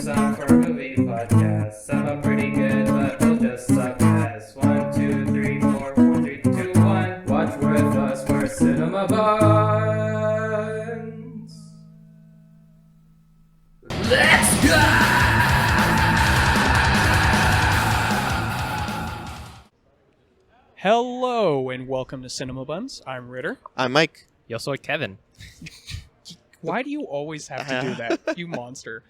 song for a movie podcast. Some are pretty good, but we'll just suck ass. 1, 2, 3, 4, 4, 3, 2, 1. Watch with us, we're Cinema Buns. Let's go! Hello and welcome to Cinema Buns. I'm Ritter. I'm Mike. You also like Kevin. Why do you always have to do that, you monster?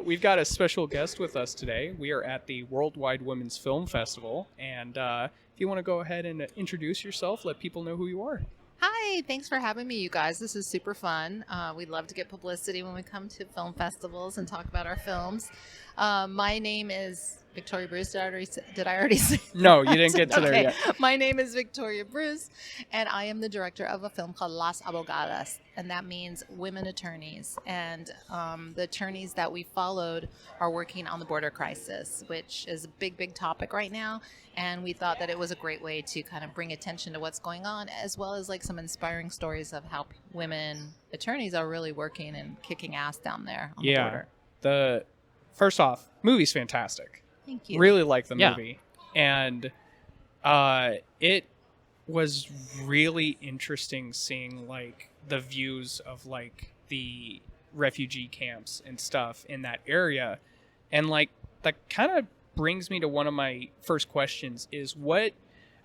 We've got a special guest with us today. We are at the Worldwide Women's Film Festival, and if you want to go ahead and introduce yourself, let people know who you are. Hi, thanks for having me, you guys. This is super fun. We love to get publicity when we come to film festivals and talk about our films. My name is Victoria Bruce. Did I already say that? No, you didn't get to there yet. My name is Victoria Bruce, and I am the director of a film called Las Abogadas, and that means women attorneys. And the attorneys that we followed are working on the border crisis, which is a big, big topic right now. And we thought that it was a great way to kind of bring attention to what's going on, as well as like some inspiring stories of how women attorneys are really working and kicking ass down there on the border. First off, movie's fantastic. Thank you. Really like the movie. And it was really interesting seeing like the views of like the refugee camps and stuff in that area. And like that kind of brings me to one of my first questions is what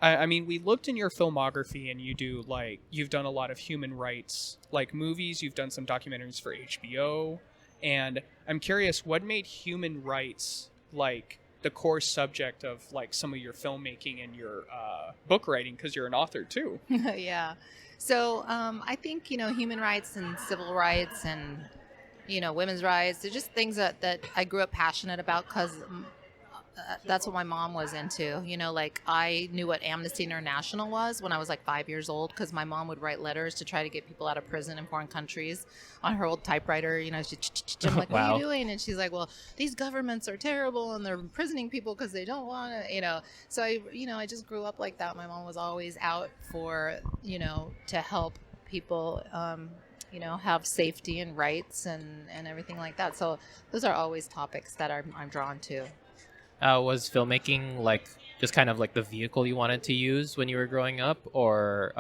I mean, we looked in your filmography and you've done a lot of human rights like movies, you've done some documentaries for HBO, and I'm curious what made human rights like the core subject of like some of your filmmaking and your book writing, because you're an author too. Yeah. So I think, human rights and civil rights and, women's rights, they're just things that I grew up passionate about because that's what my mom was into. Like I knew what Amnesty International was when I was like 5 years old because my mom would write letters to try to get people out of prison in foreign countries on her old typewriter. I'm like, what are you doing? And she's like, well, these governments are terrible and they're imprisoning people because they don't want to, So I just grew up like that. My mom was always out for, to help people, have safety and rights and everything like that. So those are always topics that I'm drawn to. Was filmmaking like just kind of like the vehicle you wanted to use when you were growing up, or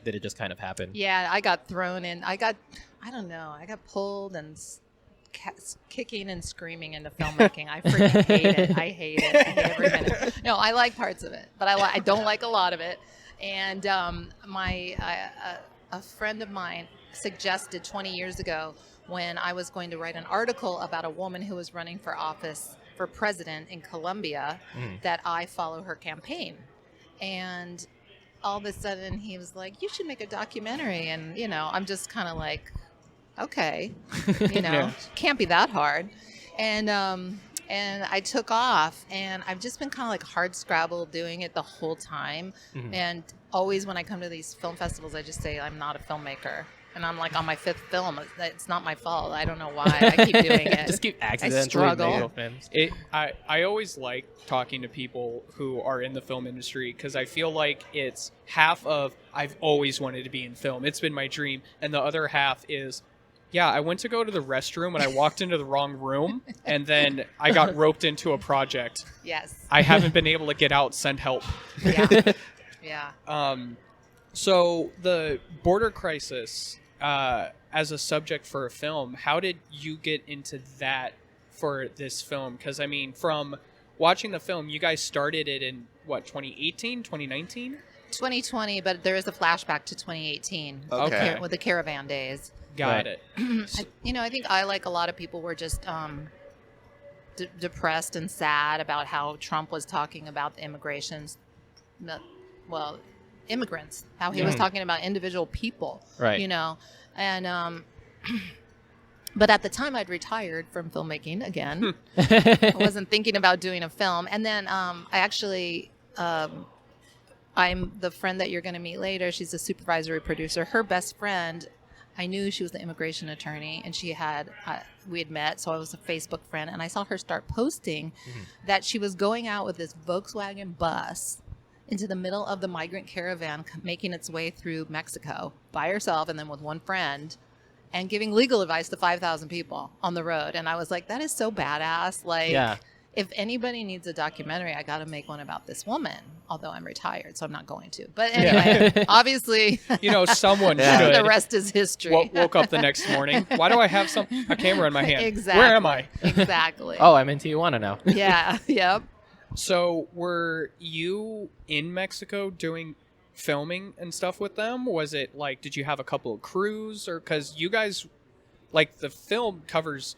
did it just kind of happen? Yeah, I got thrown in. I got pulled and kicking and screaming into filmmaking. I freaking hate it. I hate it. I hate every minute. No, I like parts of it, but I don't like a lot of it. And a friend of mine suggested 20 years ago when I was going to write an article about a woman who was running for office for president in Colombia that I follow her campaign. And all of a sudden he was like, you should make a documentary. And, I'm just kind of like, okay, Yeah. Can't be that hard. And I took off and I've just been kind of like hard scrabble doing it the whole time. Mm-hmm. And always when I come to these film festivals, I just say I'm not a filmmaker. And I'm like on my 5th film. It's not my fault. I don't know why I keep doing it. Just keep I accidentally struggle. making films. I always like talking to people who are in the film industry because I feel like it's half of I've always wanted to be in film. It's been my dream. And the other half is, yeah, I went to go to the restroom and I walked into the wrong room and then I got roped into a project. Yes. I haven't been able to get out, send help. Yeah. Yeah. So the border crisis as a subject for a film, how did you get into that for this film? Because, I mean, from watching the film, you guys started it in, 2018, 2019? 2020, but there is a flashback to 2018 Okay. with the caravan days. Got Right. it. I think I, like a lot of people, were just depressed and sad about how Trump was talking about the immigrants, how he was talking about individual people, Right. And but at the time I'd retired from filmmaking again. I wasn't thinking about doing a film. And then I'm the friend that you're going to meet later. She's a supervisory producer. Her best friend, I knew she was the immigration attorney, and we had met, so I was a Facebook friend, and I saw her start posting that she was going out with this Volkswagen bus into the middle of the migrant caravan making its way through Mexico by herself and then with one friend. and giving legal advice to 5,000 people on the road. And I was like, that is so badass. Like, Yeah. if anybody needs a documentary, I got to make one about this woman, although I'm retired, so I'm not going to. But anyway, obviously, Someone Yeah. should. the rest is history. Woke up the next morning. Why do I have a camera in my hand? Exactly. Where am I? Exactly. Oh, I'm in Tijuana now. Yeah. Yep. So were you in Mexico doing filming and stuff with them? Was it like, did you have a couple of crews, or because you guys, like, the film covers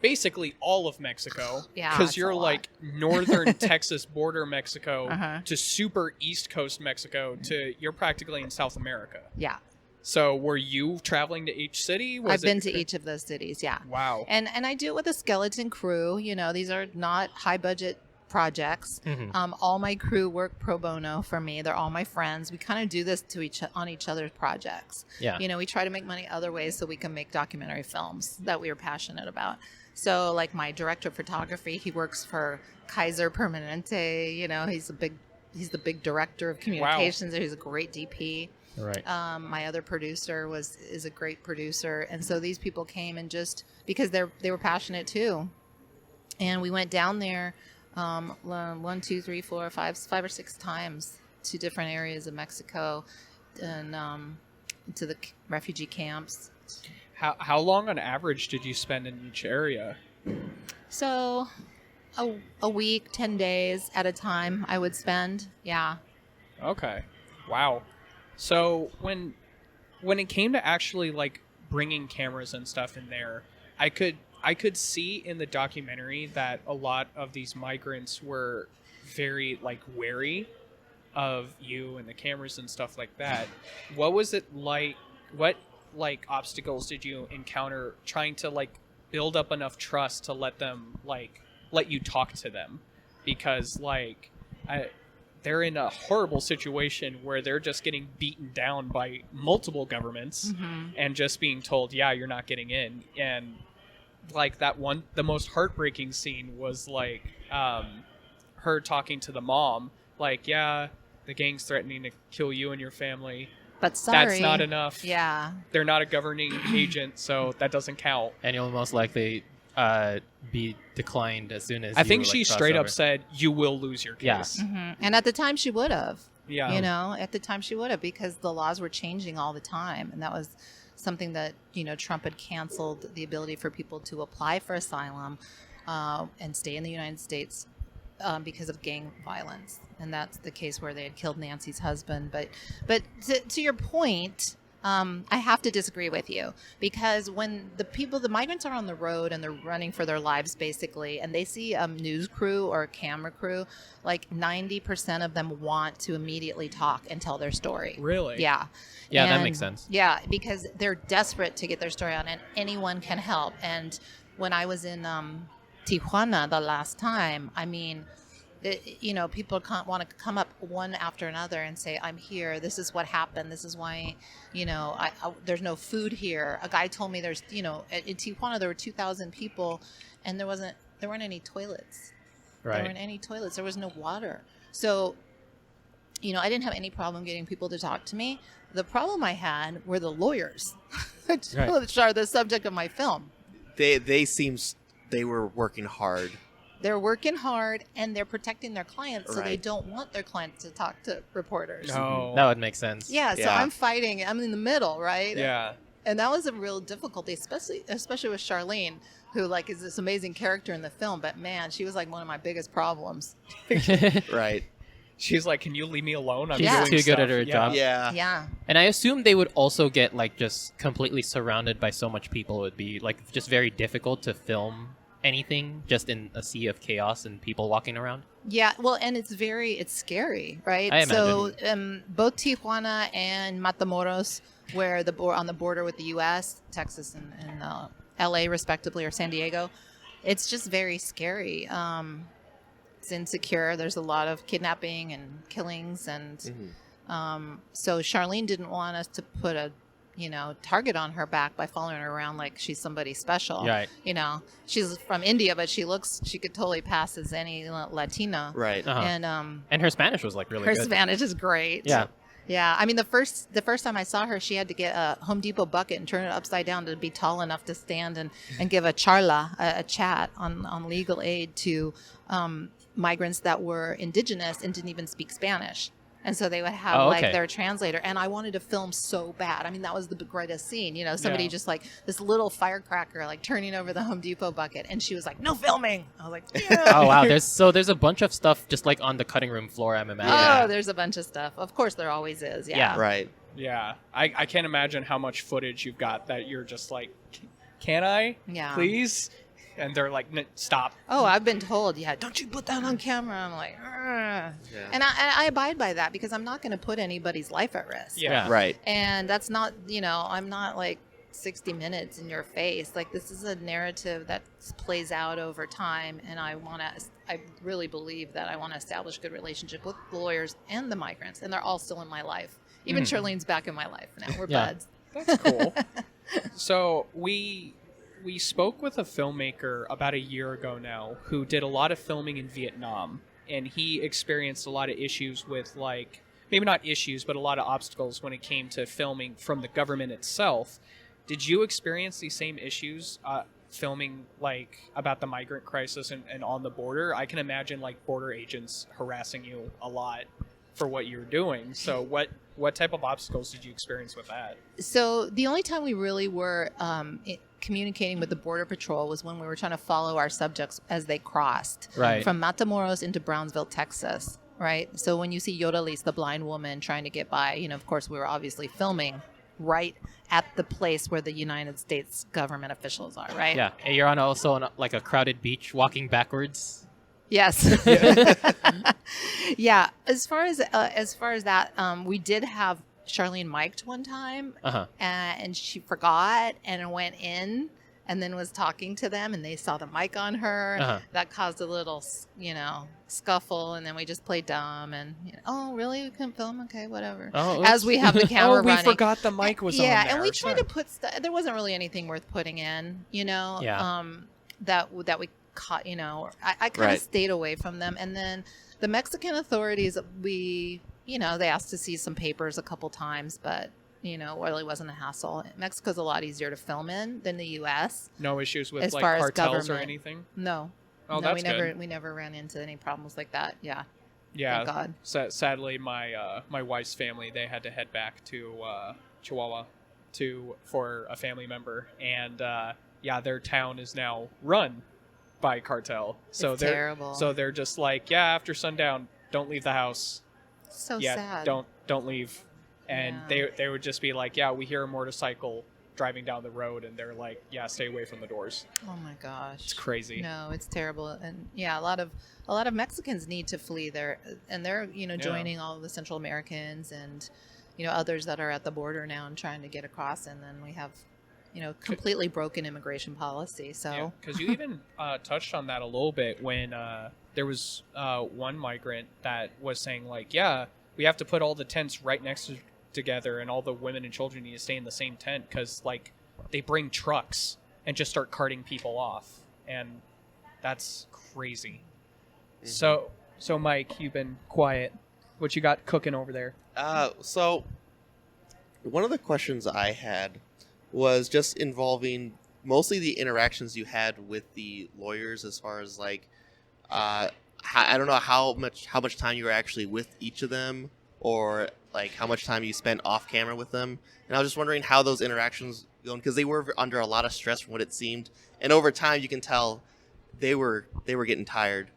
basically all of Mexico, Yeah, because it's you're a lot. like northern Texas border Mexico Uh-huh. to super East Coast Mexico to you're practically in South America. Yeah. So were you traveling to each city? I've been to each of those cities. Yeah. Wow. And I do it with a skeleton crew. These are not high budget projects. Mhm. All my crew work pro bono for me. They're all my friends. We kind of do this on each other's projects. Yeah. We try to make money other ways so we can make documentary films that we are passionate about. So, like, my director of photography, he works for Kaiser Permanente. He's the big director of communications. He's a great DP. Right. My other producer is a great producer, and so these people came and just because they were passionate too, and we went down there 1, 2, 3, 4, 5 or 6 times to different areas of Mexico, and to the refugee camps. How long on average did you spend in each area? So a week, 10 days at a time I would spend. Yeah. Okay. Wow. So when it came to actually like bringing cameras and stuff in there, I could see in the documentary that a lot of these migrants were very like wary of you and the cameras and stuff like that. What was it like? What like obstacles did you encounter trying to like build up enough trust to let you talk to them? Because like they're in a horrible situation where they're just getting beaten down by multiple governments and just being told, yeah, you're not getting in. And like the most heartbreaking scene was like her talking to the mom, like, yeah, the gang's threatening to kill you and your family. But sorry. That's not enough. Yeah. They're not a governing agent, so that doesn't count. And you'll most likely be declined as soon as I think you, she like, cross straight over. up said, you will lose your Yeah. case. And at the time she would have. Yeah. At the time she would have, because the laws were changing all the time, and that was something that Trump had canceled the ability for people to apply for asylum and stay in the United States because of gang violence, and that's the case where they had killed Nancy's husband. But to your point, I have to disagree with you, because when the migrants are on the road and they're running for their lives basically, and they see a news crew or a camera crew, like 90% of them want to immediately talk and tell their story. Really? Yeah. Yeah, that And- makes sense. Yeah, because they're desperate to get their story out, and anyone can help. And when I was in Tijuana the last time, I mean, people want to come up one after another and say, I'm here. This is what happened. This is why, there's no food here. A guy told me in Tijuana there were 2,000 people, and there weren't any toilets. Right. There weren't any toilets. There was no water. So, I didn't have any problem getting people to talk to me. The problem I had were the lawyers, which are the subject of my film. They were working hard. They're working hard, and they're protecting their clients, so they Right. don't want their clients to talk to reporters. No. That would make sense. Yeah, so Yeah. I'm fighting. I'm in the middle, right? Yeah. And that was a real difficulty, especially with Charlene, who like is this amazing character in the film. But man, she was like one of my biggest problems. Right. She's like, can you leave me alone? I'm She's doing too good stuff." at her job. Yeah. Yeah. And I assume they would also get like just completely surrounded by so much people. It would be like just very difficult to film anything just in a sea of chaos and people walking around. Yeah, well, and it's scary, right? I So both Tijuana and Matamoros, where on the border with the U.S., Texas and L.A. respectively, or San Diego, it's just very scary. It's insecure. There's a lot of kidnapping and killings, and so Charlene didn't want us to put a target on her back by following her around like she's somebody special. Right. She's from India, but she could totally pass as any Latina. Right. Uh-huh. And And her Spanish was like really her good. Spanish is great. Yeah. Yeah, I mean the first time I saw her, she had to get a Home Depot bucket and turn it upside down to be tall enough to stand and give a charla, a chat on legal aid to migrants that were indigenous and didn't even speak Spanish. And so they would have Oh, like okay. their translator. And I wanted to film so bad. I mean, that was the greatest scene. You know, somebody Yeah. just like this little firecracker, like turning over the Home Depot bucket. And she was like, no filming. I was like, yeah. Oh wow, there's a bunch of stuff just like on the cutting room floor. I'm imagining. Oh, there's a bunch of stuff. Of course, there always is. Yeah. Yeah. Right. Yeah, I can't imagine how much footage you've got that you're just like, can I? Yeah. Please? And they're like, stop. Oh, I've been told, yeah, don't you put that on camera. I'm like, "Ugh." Yeah. And I abide by that because I'm not going to put anybody's life at risk. Yeah. Right. And that's not, you know, I'm not like 60 minutes in your face. Like, this is a narrative that plays out over time. And I really believe that I want to establish good relationship with the lawyers and the migrants. And they're all still in my life. Even Charlene's back in my life now. We're Yeah. buds. That's cool. So we spoke with a filmmaker about a year ago now who did a lot of filming in Vietnam, and he experienced a lot of issues with, like, maybe not issues, but a lot of obstacles when it came to filming from the government itself. Did you experience these same issues filming, like, about the migrant crisis and on the border? I can imagine, like, border agents harassing you a lot for what you're doing. So what type of obstacles did you experience with that? So the only time we really were communicating with the Border Patrol was when we were trying to follow our subjects as they crossed Right. from Matamoros into Brownsville, Texas. Right. So when you see Yodalis, the blind woman trying to get by, you know, of course, we were obviously filming right at the place where the United States government officials are. Right. Yeah, and you're also on like a crowded beach, walking backwards. Yes. Yeah. As far as that, we did have Charlene mic'd one time, and she forgot and went in and then was talking to them, and they saw the mic on her. That caused a little, you know, scuffle, and then we just played dumb and, you know, oh, really? We couldn't film? Okay, whatever. Oh, As we have the camera we running. forgot the mic was on Yeah, there. and we tried to put there wasn't really anything worth putting in, you know. Yeah. That we caught, you know. I kind of Right. stayed away from them, and then the Mexican authorities, they asked to see some papers a couple times, but, you know, it really wasn't a hassle. Mexico's a lot easier to film in than the U.S. No issues with, As like, far as cartels or government. anything? No. Oh, No, that's we never ran into any problems like that. Yeah. Yeah. Thank God. Sadly, my wife's family, they had to head back to Chihuahua for a family member, and their town is now run by cartel. So It's they're terrible. So they're just like, yeah, after sundown, don't leave the house. So Yeah, sad. don't leave. And Yeah. they would just be like, yeah, we hear a motorcycle driving down the road, and they're like, yeah, stay away from the doors. Oh my gosh. It's crazy. No, it's terrible. And yeah, a lot of Mexicans need to flee there, and they're, you know, joining all of the Central Americans and, you know, others that are at the border now and trying to get across. And then we have, you know, completely broken immigration policy. So because you even touched on that a little bit when there was one migrant that was saying, like, yeah, we have to put all the tents right next to together, and all the women and children need to stay in the same tent because, like, they bring trucks and just start carting people off, and that's crazy. So Mike, you've been quiet. What you got cooking over there? So one of the questions I had was just involving mostly the interactions you had with the lawyers, as far as, like, I don't know how much time you were actually with each of them, or like how much time you spent off camera with them. And I was just wondering how those interactions going, because they were under a lot of stress from what it seemed, and over time you can tell they were getting tired,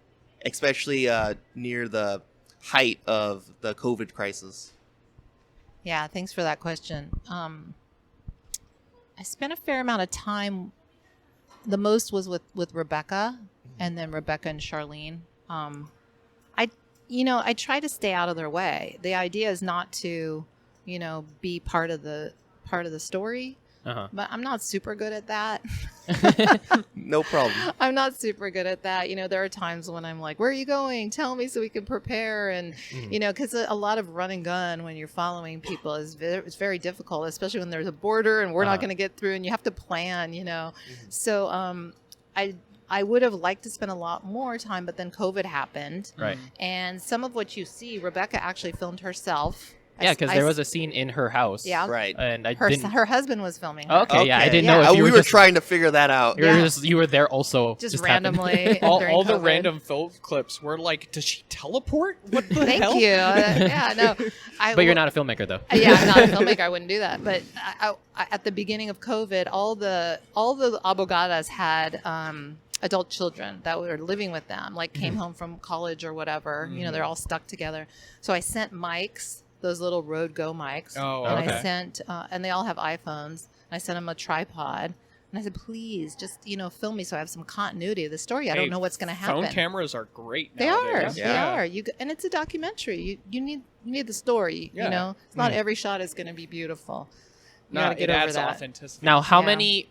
especially near the height of the COVID crisis. yeah, thanks for that question. I spent a fair amount of time. The most was with Rebecca, and then Rebecca and Charlene. I try to stay out of their way. The idea is not to, you know, be part of the story, but I'm not super good at that. No problem. I'm not super good at that. You know, there are times when I'm like, where are you going? Tell me so we can prepare. And, you know, because a lot of run and gun when you're following people it's very difficult, especially when there's a border and we're not going to get through and you have to plan, you know. So I would have liked to spend a lot more time, but then COVID happened. Right. And some of what you see, Rebecca actually filmed herself Yeah, because there was a scene in her house. Yeah. Right. And I her didn't. her husband was filming. Oh, her. okay, yeah, I didn't Yeah. know if you we were were just, trying to figure that out. Yeah. you were there also. Just happened. randomly. all during the COVID. random film clips were like, does she teleport? What the Thank hell? you. Yeah, no. But you're not a filmmaker, though. Yeah, I'm not a filmmaker. I wouldn't do that. But at the beginning of COVID, all the abogadas had adult children that were living with them, like came home from college or whatever. You know, they're all stuck together. So I sent mics, those little Rode Go mics. Oh, and okay. I sent, and they all have iPhones. And I sent them a tripod. And I said, please, just film me so I have some continuity of the story. I don't know what's going to happen. Phone cameras are great They are. nowadays. They are. And it's a documentary. You need the story. Yeah. You know, it's not every shot is going to be beautiful. You No, gotta get it over adds that. authenticity. Now, how Yeah. many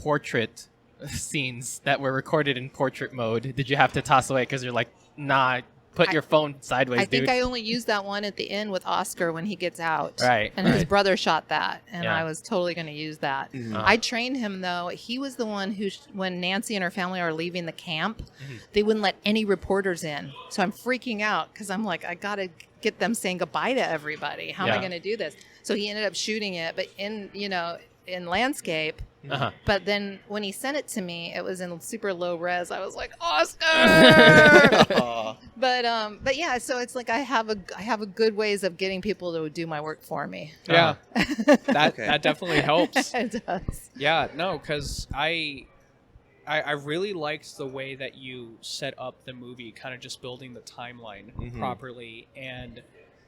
portrait scenes that were recorded in portrait mode did you have to toss away because you're like, nah, put your phone sideways, I think dude? I only used that one at the end with Oscar when he gets out. Right, And his right. brother shot that, and Yeah. I was totally going to use that. Mhm. I trained him, though. He was the one who, when Nancy and her family are leaving the camp, Mm-hmm. they wouldn't let any reporters in. So I'm freaking out because I'm like, I got to get them saying goodbye to everybody. How am I Yeah. going to do this? So he ended up shooting it, but in landscape. Uh-huh. But then when he sent it to me, it was in super low res. I was like, Oscar. Aw. But yeah, so it's like I have a good ways of getting people to do my work for me. Yeah, that Okay. that definitely helps. It does. Yeah, no, because I really liked the way that you set up the movie, kind of just building the timeline properly. And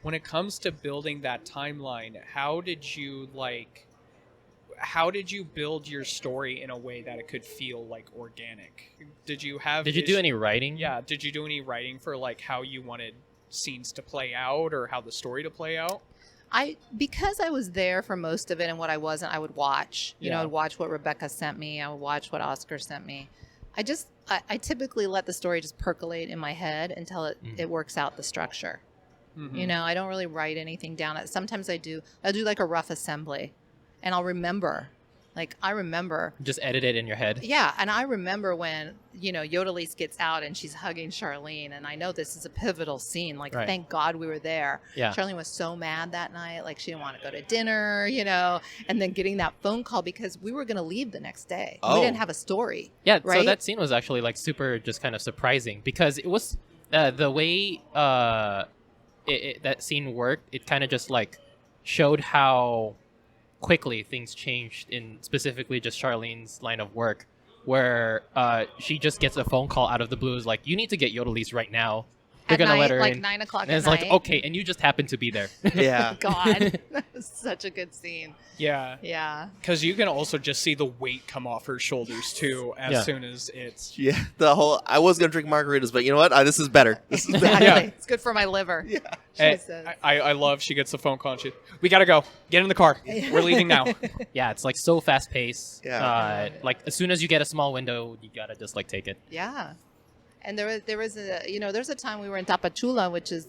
when it comes to building that timeline, how did you build your story in a way that it could feel like organic? Did you do any writing? Yeah, did you do any writing for like how you wanted scenes to play out or how the story to play out? Because I was there for most of it, and what I wasn't, I would watch. You know, Yeah. I'd watch what Rebecca sent me. I would watch what Oscar sent me. I typically let the story just percolate in my head until it works out the structure. Mhm. You know, I don't really write anything down. Sometimes I'll do like a rough assembly, and I'll remember. Like, I remember. Just edit it in your head. Yeah, and I remember when, Yodelise gets out and she's hugging Charlene, and I know this is a pivotal scene. Like, Right. thank God we were there. Yeah. Charlene was so mad that night. Like, she didn't want to go to dinner, and then getting that phone call because we were going to leave the next day. Oh. We didn't have a story. Yeah, so Right? that scene was actually like super just kind of surprising because it was the way that scene worked. It kind of just like showed how quickly things changed in specifically just Charlene's line of work, where she just gets a phone call out of the blue, is like, you need to get Yodelise right now. They're At gonna night, let her like in. 9 o'clock And at it's night. like, okay, and you just happen to be there. Yeah. God, that was such a good scene. Yeah, Yeah. because you can also just see the weight come off her shoulders too as Yeah. soon as it's. Yeah. I was gonna drink margaritas, but you know what? This is better. This is better. Exactly. Yeah. It's good for my liver. Yeah. She And says. I love she gets the phone call and we gotta go. Get in the car. We're leaving now. Yeah, it's like so fast paced. Yeah. Like as soon as you get a small window, you gotta just like take it. Yeah. And there was there's a time we were in Tapachula, which is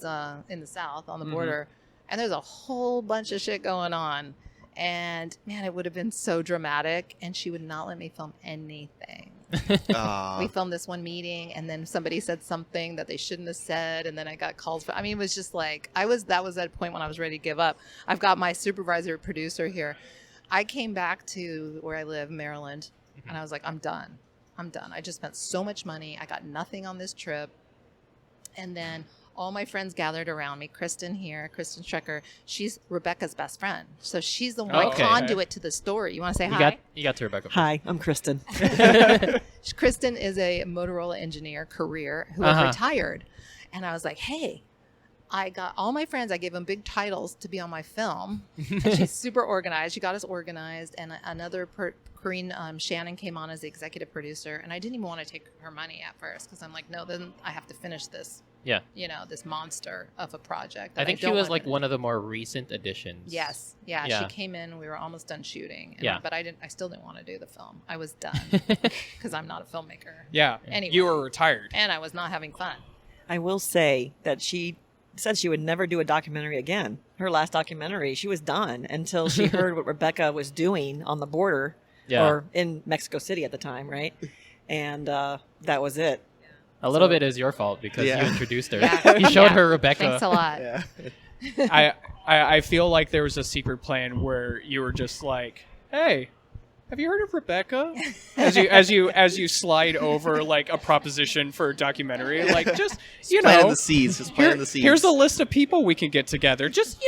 in the south on the border, and there's a whole bunch of shit going on. And man, it would have been so dramatic, and she would not let me film anything. We filmed this one meeting, and then somebody said something that they shouldn't have said, and then I got called for. I mean, it was just like that was that point when I was ready to give up. I've got my supervisor producer here. I came back to where I live, Maryland, and I was like, I'm done. I just spent so much money. I got nothing on this trip. And then all my friends gathered around me. Kristen Strecker, she's Rebecca's best friend. So she's the one Okay. conduit to the story. You want to say hi? You got to Rebecca. first. Hi, I'm Kristen. Kristen is a Motorola engineer career who Uh-huh. retired. And I was like, hey, I got all my friends, I gave them big titles to be on my film. And she's super organized. She got us organized. And another Corinne Shannon came on as the executive producer. And I didn't even want to take her money at first because I'm like, no, then I have to finish this. Yeah. This monster of a project. I that think she don't was wanna like finish. one of the more recent additions. Yes. Yeah. Yeah. She came in. We were almost done shooting. Yeah. But I still didn't want to do the film. I was done because I'm not a filmmaker. Yeah. Anyway. You were retired. And I was not having fun. I will say that she said she would never do a documentary again. Her last documentary, she was done until she heard what Rebecca was doing on the border Yeah. or in Mexico City at the time, right? And that was it. A little bit is your fault because Yeah. you introduced her. Yeah. You showed Yeah. her Rebecca. Thanks a lot. Yeah. I feel like there was a secret plan where you were just like, hey, have you heard of Rebecca? As you slide over like a proposition for a documentary, like just planting the seeds. Just planting the seeds. Here's a list of people we can get together. Just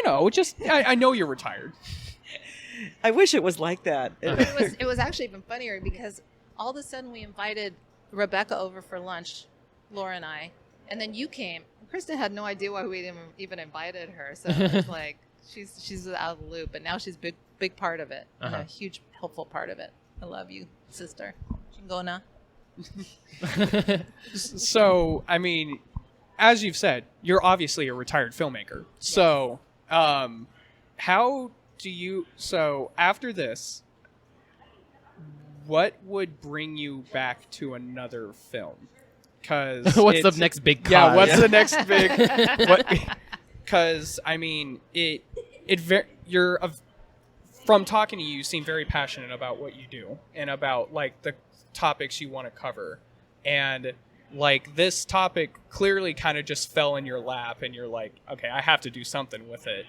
I know you're retired. I wish it was like that. It was actually even funnier because all of a sudden we invited Rebecca over for lunch, Laura and I, and then you came. Kristen had no idea why we even invited her, so it's like she's out of the loop, but now she's big part of it, and a huge helpful part of it. I love you, sister. Chingona. So, I mean, as you've said, you're obviously a retired filmmaker. So, how do you? So after this, what would bring you back to another film? Because what's the next big cause? Yeah, what's the next big? Because I mean, from talking to you, you seem very passionate about what you do and about like the topics you want to cover, and like this topic clearly kind of just fell in your lap, and you're like, okay, I have to do something with it.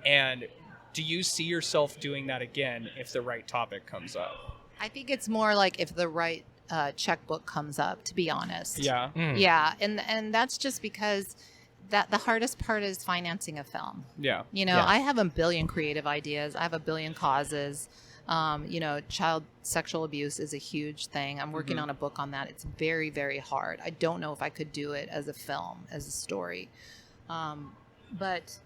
And do you see yourself doing that again if the right topic comes up? I think it's more like if the right checkbook comes up, to be honest. Yeah. Yeah, and that's just because that the hardest part is financing a film. Yeah. You know, Yeah. I have a billion creative ideas. I have a billion causes. Child sexual abuse is a huge thing. I'm working on a book on that. It's very, very hard. I don't know if I could do it as a film, as a story. But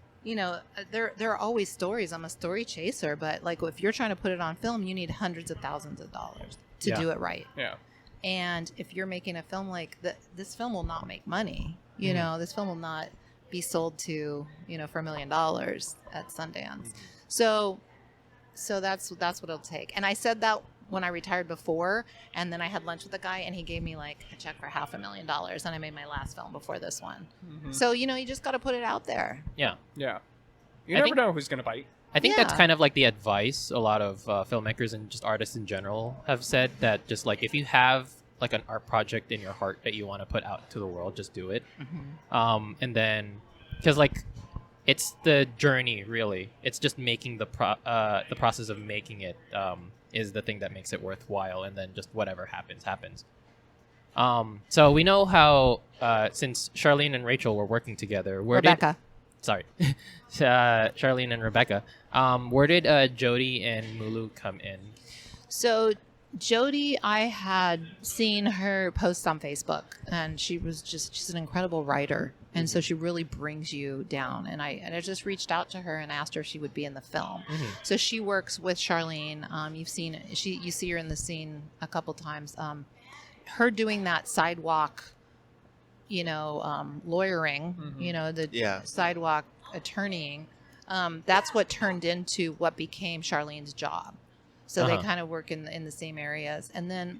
there are always stories. I'm a story chaser, but like if you're trying to put it on film, you need hundreds of thousands of dollars to do it right. Yeah. And if you're making a film like this film will not make money. This film will not be sold to, for $1 million at Sundance. So that's what it'll take. And I said that when I retired before, and then I had lunch with a guy, and he gave me like a check for $500,000, and I made my last film before this one. So you just got to put it out there. Yeah. Yeah. You I never think- know who's gonna bite. I think that's Yeah. kind of like the advice a lot of filmmakers and just artists in general have said, that just like if you have like an art project in your heart that you want to put out to the world, just do it. And then, because like it's the journey, really. It's just making the process of making it is the thing that makes it worthwhile, and then just whatever happens. So we know how since Charlene and Rachel were working together, Rebecca. Charlene and Rebecca. Where did Jody and Mulu come in? So Jody, I had seen her post on Facebook, and she's an incredible writer. And so she really brings you down. And I just reached out to her and asked her if she would be in the film. So she works with Charlene. You see her in the scene a couple times. Her doing that sidewalk, lawyering, the sidewalk attorneying. That's what turned into what became Charlene's job. So they kind of work in the same areas. And then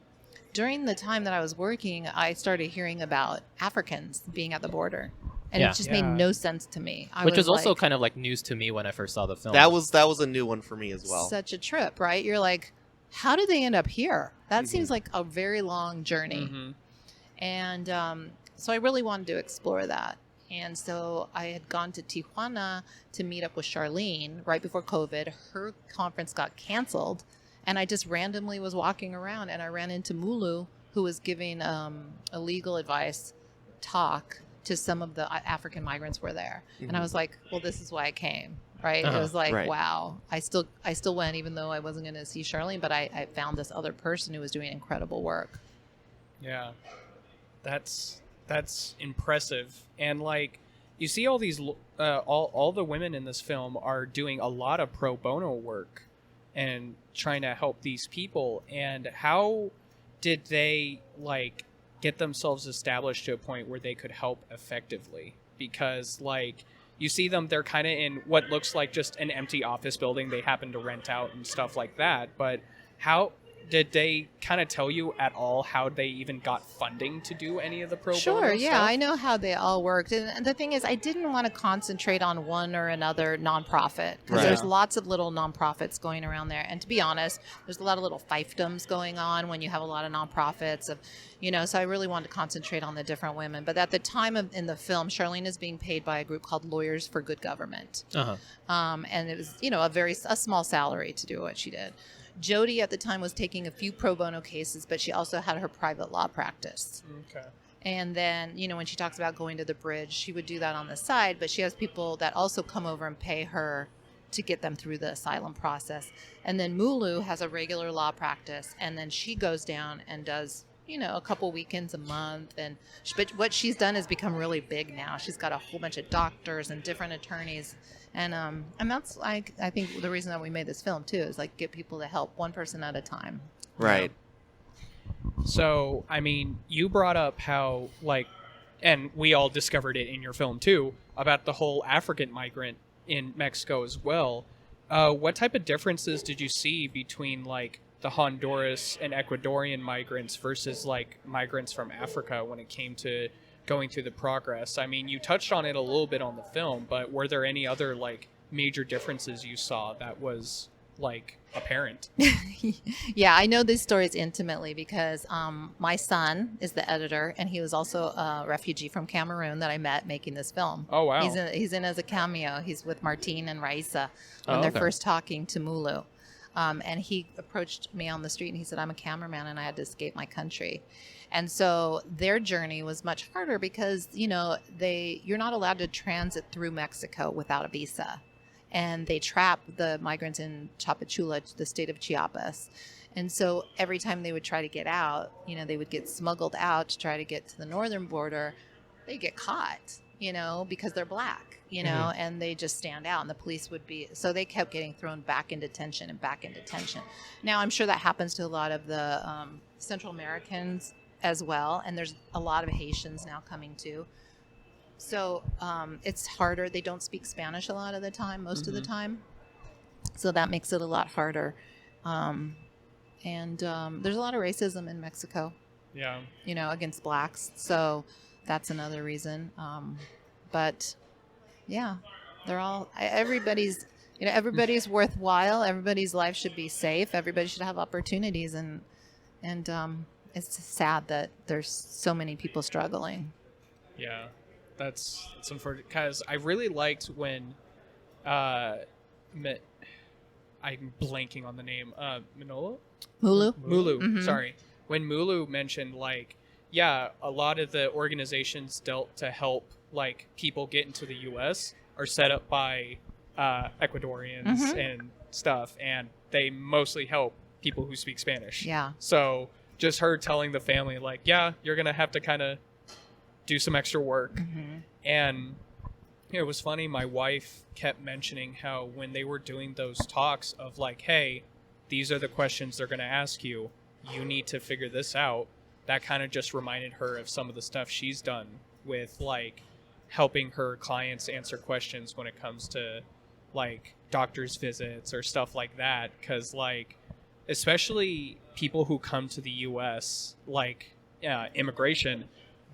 during the time that I was working, I started hearing about Africans being at the border. And Yeah. it just made no sense to me. Which was also like, kind of like news to me when I first saw the film. That was a new one for me as well. such a trip, right? You're like, how did they end up here? That seems like a very long journey. And so I really wanted to explore that. And so I had gone to Tijuana to meet up with Charlene right before COVID. Her conference got canceled, and I just randomly was walking around, and I ran into Mulu, who was giving a legal advice talk to some of the African migrants were there. And I was like, well, this is why I came, right? It was like, Right. wow. I still went, even though I wasn't going to see Charlene, but I found this other person who was doing incredible work. Yeah. That's impressive. And like you see all these all the women in this film are doing a lot of pro bono work and trying to help these people. And how did they like get themselves established to a point where they could help effectively? Because like you see them, they're kind of in what looks like just an empty office building they happen to rent out and stuff like that. But how did they kind of tell you at all how they even got funding to do any of the pro bono Sure, yeah, stuff? I know how they all worked. And the thing is, I didn't want to concentrate on one or another nonprofit because Right. there's lots of little nonprofits going around there. And to be honest, there's a lot of little fiefdoms going on when you have a lot of nonprofits. So I really wanted to concentrate on the different women. But at the time in the film, Charlene is being paid by a group called Lawyers for Good Government. Uh-huh. And it was, a small salary to do what she did. Jody at the time was taking a few pro bono cases, but she also had her private law practice. Okay. And then, when she talks about going to the bridge, she would do that on the side, but she has people that also come over and pay her to get them through the asylum process. And then Mulu has a regular law practice, and then she goes down and does, a couple weekends a month. But what she's done has become really big now. She's got a whole bunch of doctors and different attorneys. And that's I think the reason that we made this film too is like get people to help one person at a time. Right. So, I mean, you brought up how, and we all discovered it in your film too, about the whole African migrant in Mexico as well. What type of differences did you see between, the Honduras and Ecuadorian migrants versus, migrants from Africa when it came to going through the progress? I mean, you touched on it a little bit on the film, but were there any other, major differences you saw that was, apparent? Yeah, I know these stories intimately because my son is the editor, and he was also a refugee from Cameroon that I met making this film. Oh, wow. He's in as a cameo. He's with Martine and Raisa when Oh, they're okay. first talking to Mulu. And he approached me on the street and he said, I'm a cameraman and I had to escape my country. And so their journey was much harder because, you're not allowed to transit through Mexico without a visa. And they trap the migrants in Tapachula, the state of Chiapas. And so every time they would try to get out, they would get smuggled out to try to get to the northern border. They get caught, because they're black, and they just stand out. And the police so they kept getting thrown back into detention and back into detention. Now, I'm sure that happens to a lot of the Central Americans as well. And there's a lot of Haitians now coming too. So it's harder. They don't speak Spanish a lot of the time, most of the time. So that makes it a lot harder. And there's a lot of racism in Mexico, Yeah. against blacks. So that's another reason. But yeah, everybody's worthwhile. Everybody's life should be safe. Everybody should have opportunities. And it's sad that there's so many people struggling. Yeah, that's unfortunate because I really liked when I'm blanking on the name Mulu. Mhm. Sorry, when Mulu mentioned a lot of the organizations dealt to help people get into the U.S. are set up by Ecuadorians and stuff, and they mostly help people who speak Spanish. Yeah. So just her telling the family you're gonna have to kind of do some extra work. And it was funny, my wife kept mentioning how when they were doing those talks of hey, these are the questions they're going to ask you, you need to figure this out, that kind of just reminded her of some of the stuff she's done with helping her clients answer questions when it comes to doctor's visits or stuff like that, because especially people who come to the US immigration,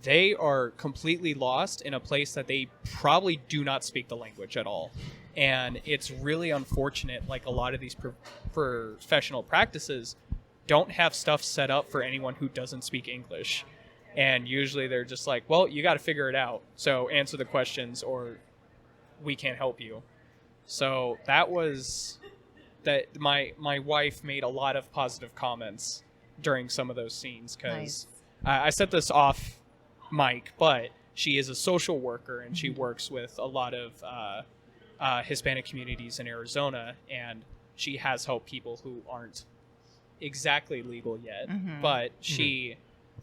they are completely lost in a place that they probably do not speak the language at all. And it's really unfortunate, a lot of these professional practices don't have stuff set up for anyone who doesn't speak English. And usually they're just well, you got to figure it out. So answer the questions or we can't help you. So that was that my wife made a lot of positive comments during some of those scenes because I set this off Mike, but she is a social worker and she works with a lot of Hispanic communities in Arizona, and she has helped people who aren't exactly legal yet, but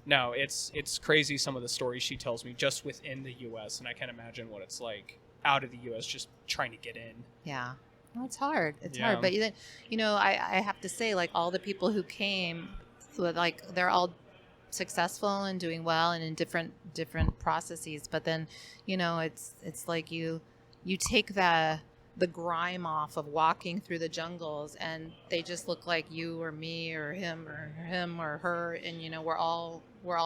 no, it's crazy some of the stories she tells me just within the U.S., and I can't imagine what it's like out of the U.S. just trying to get in. Yeah. Well, it's hard. It's Yeah. hard. But I have to say, all the people who came, they're all successful and doing well and in different processes. But then, it's you take the grime off of walking through the jungles, and they just look like you or me or him or her, and you know, we're all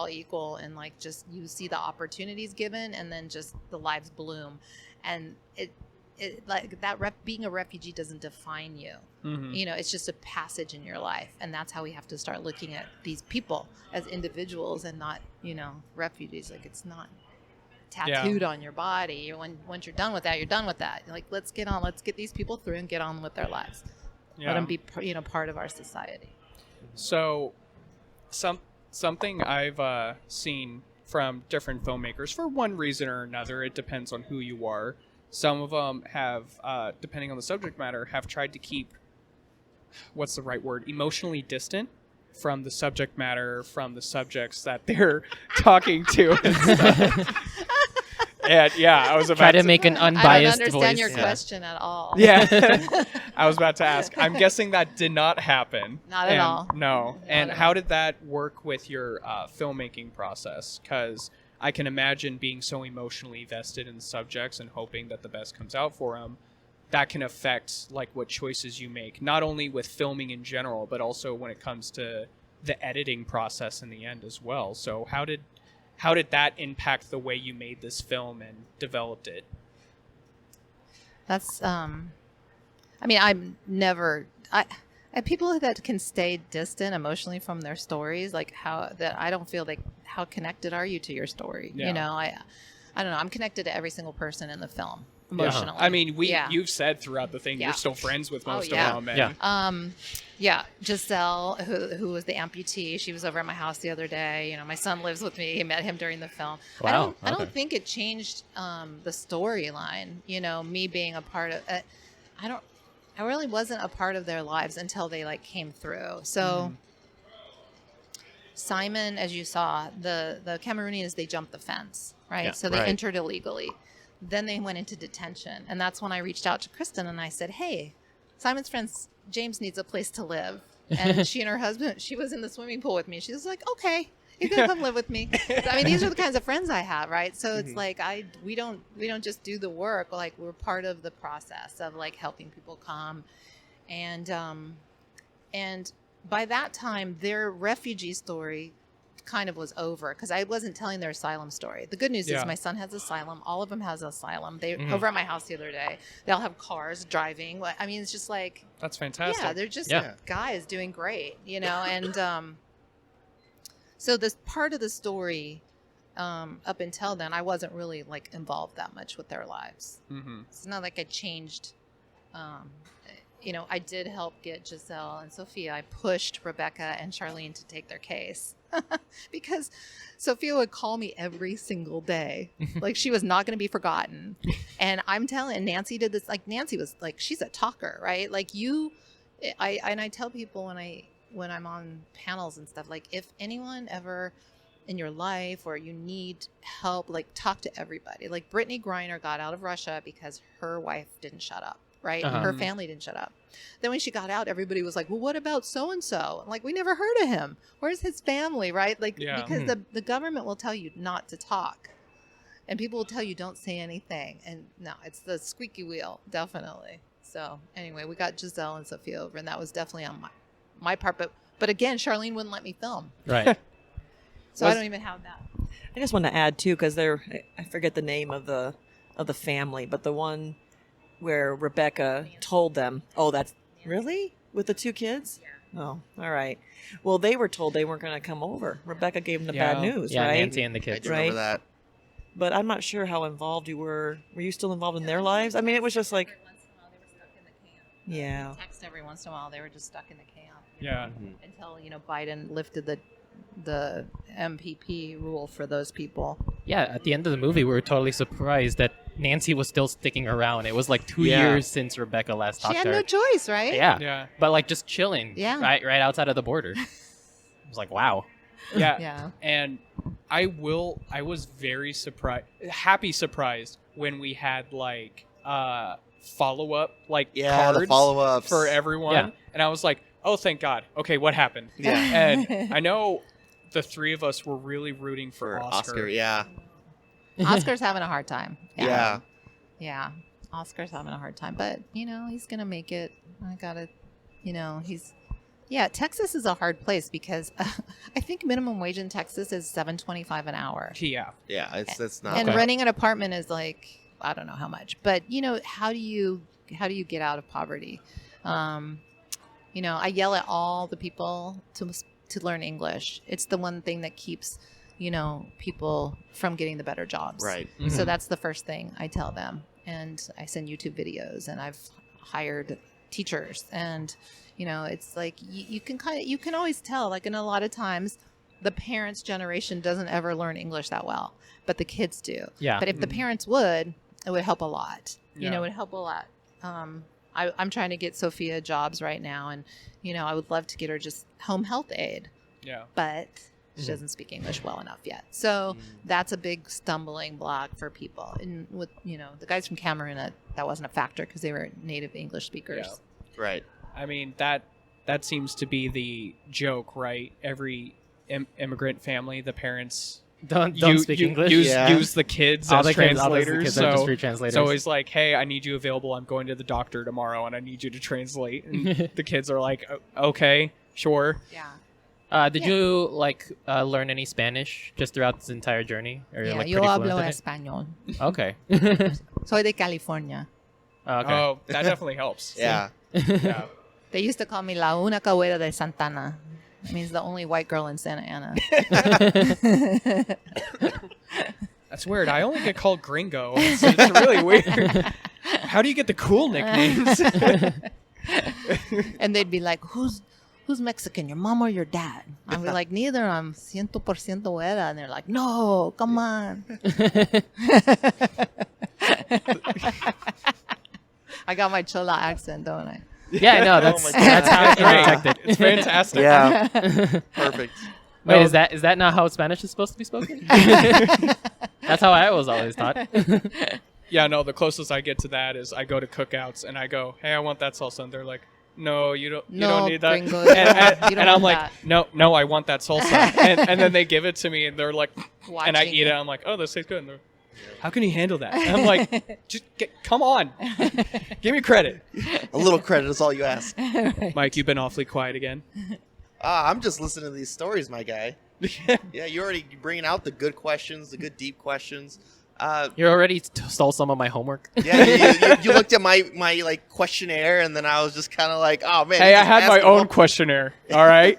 equal, and like just you see the opportunities given, and then just the lives bloom, and it like that being a refugee doesn't define you. Mm-hmm. You know, it's just a passage in your life, and that's how we have to start looking at these people as individuals and not, you know, refugees. Like, it's not tattooed on your body. Once you're done with that, you're done with that. Like, let's get these people through and get on with their lives. Let them be, you know, part of our society. So, something I've seen from different filmmakers, for one reason or another, it depends on who you are. Some of them have, depending on the subject matter, have tried to keep, what's the right word, emotionally distant from the subject matter, from the subjects that they're talking to and stuff. And yeah, I was about Try to make an unbiased I don't understand voice. your question at all. Yeah. I was about to ask. I'm guessing that did not happen. Not at all. No. Not And at how all. did that work with your filmmaking process? Because I can imagine being so emotionally vested in subjects and hoping that the best comes out for them. That can affect like what choices you make, not only with filming in general, but also when it comes to the editing process in the end as well. So how did that impact the way you made this film and developed it? That's I mean, people that can stay distant emotionally from their stories, like I don't feel like, how connected are you to your story? Yeah. You know, I don't know. I'm connected to every single person in the film emotionally. I mean, Yeah. you've said throughout the thing Yeah. you're still friends with most yeah. of them. And Yeah, Giselle, who was the amputee, she was over at my house the other day. You know, my son lives with me. I met him during the film. Wow, I don't okay. think it changed the storyline. You know, me being a part of it. I really wasn't a part of their lives until they like came through. So Simon, as you saw, the Cameroonians, they jumped the fence, right? Yeah, So they right. entered illegally. Then they went into detention. And that's when I reached out to Kristen and I said, hey, Simon's friend James needs a place to live. And she and her husband, she was in the swimming pool with me. She was like, okay, you can come live with me. I mean, these are the kinds of friends I have, right? So it's like, we don't just do the work. Like, we're part of the process of like helping people come. And by that time, their refugee story kind of was over because I wasn't telling their asylum story. The good news Yeah. is my son has asylum. All of them has asylum. They over at my house the other day. They all have cars driving. I mean, it's just like, that's fantastic. yeah, they're just Yeah. guys doing great, you know. And so this part of the story, up until then, I wasn't really like involved that much with their lives. Mm-hmm. It's not like I changed. You know, I did help get Giselle and Sophia. I pushed Rebecca and Charlene to take their case because Sophia would call me every single day. Like, she was not going to be forgotten. And I'm telling, Nancy did this. Like, Nancy was like, she's a talker, right? Like, I tell people when I'm on panels and stuff, like, if anyone ever in your life or you need help, like, talk to everybody. Like, Brittany Griner got out of Russia because her wife didn't shut up. Right? Uh-huh. Her family didn't shut up. Then when she got out, everybody was like, well, what about so-and-so? I'm like, we never heard of him. Where's his family? Right? Like, Yeah. because the government will tell you not to talk. And people will tell you don't say anything. And no, it's the squeaky wheel, definitely. So anyway, we got Giselle and Sophia over, and that was definitely on my part. But again, Charlene wouldn't let me film. Right. So I don't even have that. I just want to add too, because I forget the name of the family, but the one where Rebecca told them, oh, that's really with the two kids? Yeah. Oh, all right. Well, they were told they weren't going to come over. Rebecca gave them the bad news, Yeah, right? Nancy and the I kids. do remember Right. that. But I'm not sure how involved you were. Were you still involved in their lives? I mean, it was just like, Every once in a while, they were stuck in the camp. yeah. Text every once in a while, they were just stuck in the camp. Yeah. Until, you know, Biden lifted the MPP rule for those people. Yeah, at the end of the movie, we were totally surprised that Nancy was still sticking around. It was like 2 Yeah. years since Rebecca last She talked had to her. no choice, right? Yeah. Yeah. But like just chilling. Yeah. Right outside of the border. I was like, wow. Yeah. Yeah. And I was very surprised when we had like follow up like Yeah, the cards follow-ups. for everyone. Yeah. And I was like, oh, thank God. Okay, what happened? Yeah. And I know the three of us were really rooting for For Oscar. Oscar, yeah. Oscar's having a hard time. Yeah. Yeah. Oscar's having a hard time, but he's gonna make it. I gotta, Texas is a hard place because I think minimum wage in Texas is $7.25 an hour, Yeah. Yeah, that's not. and bad. renting an apartment is like I don't know how much, but how do you get out of poverty? I yell at all the people to learn English. It's the one thing that keeps people from getting the better jobs. Right. So that's the first thing I tell them. And I send YouTube videos, and I've hired teachers, and it's like you can always tell, like, in a lot of times the parents' generation doesn't ever learn English that well, but the kids do. Yeah. But if the parents would, it would help a lot. Yeah. It would help a lot. I'm trying to get Sophia jobs right now, and I would love to get her just home health aid, Yeah. but she doesn't speak English well enough yet. So that's a big stumbling block for people. And with the guys from Cameroon, that wasn't a factor because they were native English speakers. Yeah. Right. I mean, that seems to be the joke, right? Every immigrant family, the parents Don't speak English. use the kids as translators. Kids are just free translators. It's always like, hey, I need you available. I'm going to the doctor tomorrow, and I need you to translate. And the kids are like, okay, sure. Yeah. Did you learn any Spanish just throughout this entire journey? Or Yeah, like yo pretty fluent hablo in it? español. Okay. Soy de California. Okay. Oh, that definitely helps. Yeah. Yeah. They used to call me La Única Güera de Santana. It means the only white girl in Santa Ana. That's weird. I only get called Gringo. It's really weird. How do you get the cool nicknames? And they'd be like, who's Mexican, your mom or your dad? I'd be like, neither. I'm 100% güera. And they're like, no, come on. I got my Chola accent, don't I? Yeah, I know. Oh my That's how I Great. detect it. It's fantastic. Yeah. Perfect. Wait, No. is that not how Spanish is supposed to be spoken? That's how I was always taught. Yeah, no, the closest I get to that is I go to cookouts and I go, hey, I want that salsa. And they're like, no, you don't need that. Gringo, And you don't I'm want like, that. no, I want that salsa. and then they give it to me and they're like, and I Watching eat it. I'm like, oh, this tastes good. And they're, how can you handle that? And I'm like, come on. Give me credit. A little credit is all you ask. Mike, you've been awfully quiet again. I'm just listening to these stories, my guy. Yeah, you're already bringing out the good questions, the good deep questions. You already stole some of my homework. Yeah, you looked at my questionnaire, and then I was just kind of like, oh man. Hey, he's I had my asking own one- questionnaire. All right.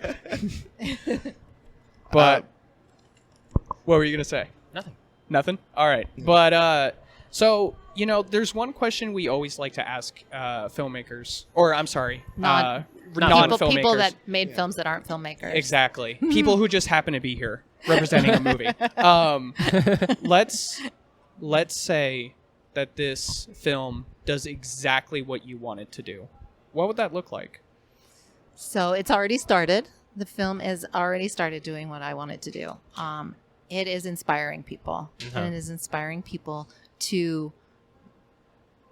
But what were you gonna say? Nothing. All right. But so there's one question we always like to ask filmmakers, or I'm sorry, non-filmmakers. people that made films that aren't filmmakers. Exactly. People who just happen to be here representing a movie. Let's say that this film does exactly what you want it to do. What would that look like? So it's already started. The film has already started doing what I want it to do. It is inspiring people, and it is inspiring people to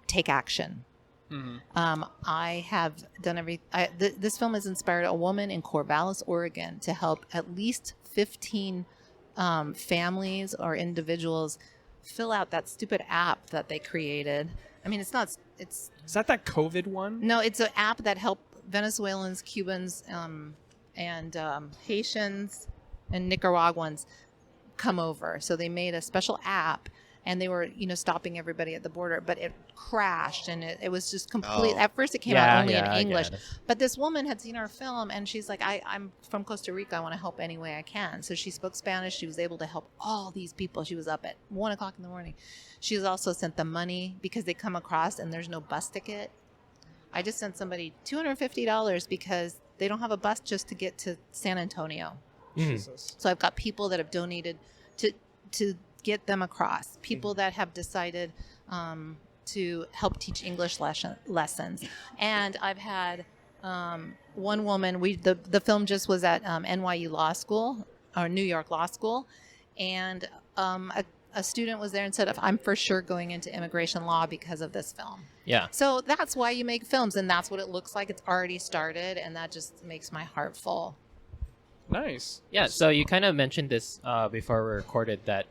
take action. Mm-hmm. I have done this film has inspired a woman in Corvallis, Oregon, to help at least 15 families or individuals fill out that stupid app that they created. I mean, it's Is that COVID one? no, it's an app that helped Venezuelans, Cubans, and Haitians and Nicaraguans come over. So they made a special app, and they were, stopping everybody at the border, but it crashed, and it was just complete. Oh. At first, it came out only in I get English, it. but this woman had seen our film, and she's like, I'm from Costa Rica. I want to help any way I can. So she spoke Spanish. She was able to help all these people. She was up at 1:00 in the morning. She has also sent them money because they come across and there's no bus ticket. I just sent somebody $250 because they don't have a bus just to get to San Antonio. Jesus. So I've got people that have donated to get them across. People that have decided to help teach English lessons. And I've had one woman. The film just was at NYU Law School or New York Law School, and a student was there and said, "I'm for sure going into immigration law because of this film." Yeah. So that's why you make films, and that's what it looks like. It's already started, and that just makes my heart full. Nice. Yeah, so you kind of mentioned this before we recorded that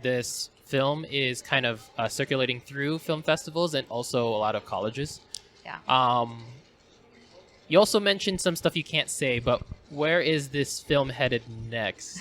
this film is kind of circulating through film festivals and also a lot of colleges. Yeah. You also mentioned some stuff you can't say, but where is this film headed next?